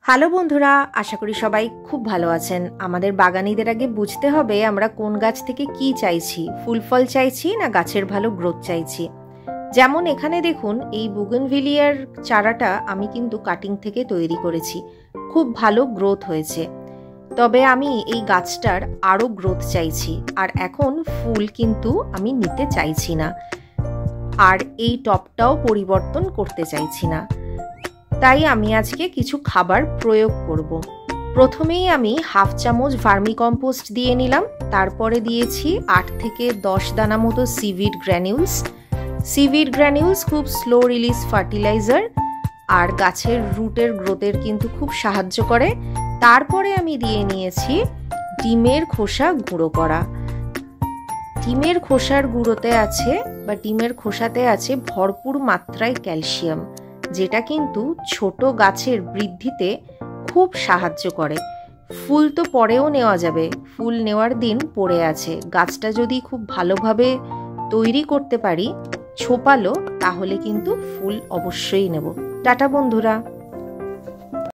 Hello বন্ধুরা, আশা করি সবাই খুব ভালো আছেন। আমাদের বাগানীদের আগে বুঝতে হবে আমরা কোন গাছ থেকে কি চাইছি, ফুল ফল চাইছি না গাছের ভালো গ্রোথ চাইছি। যেমন এখানে দেখুন, এই বুগেনভিলিয়ার চারাটা আমি কিন্তু কাটিং থেকে তৈরি করেছি, খুব ভালো গ্রোথ হয়েছে। তবে আমি এই গাছটার আরও গ্রোথ চাইছি, আর এখন ফুল কিন্তু আমি নিতে চাইছি না, আর এই টবটাও পরিবর্তন করতে চাইছি না। তাই আমি আজকে কিছু খাবার প্রয়োগ করব। প্রথমেই আমি হাফ চামচ ভার্মি কম্পোস্ট দিয়ে নিলাম, তারপরে দিয়েছি 8 থেকে 10 দানা মতো সিভিড গ্র্যানিউলস। সিভিড গ্র্যানিউলস খুব স্লো রিলিজ ফার্টিলাইজার, আর গাছের রুটের গ্রোথের কিন্তু খুব সাহায্য করে। তারপরে আমি দিয়ে নিয়েছি ডিমের খোসা গুঁড়ো করা। ডিমের খোসার গুঁড়োতে আছে বা ডিমের খোসাতে আছে ভরপুর মাত্রায় ক্যালসিয়াম, যেটা কিন্তু ছোট গাছের বৃদ্ধিতে খুব সাহায্য করে। ফুল তো পরেও নেওয়া যাবে, ফুল নেওয়ার দিন পড়ে আছে। গাছটা যদি খুব ভালোভাবে তৈরি করতে পারি ছোপালো, তাহলে কিন্তু ফুল অবশ্যই নেব। টাটা বন্ধুরা।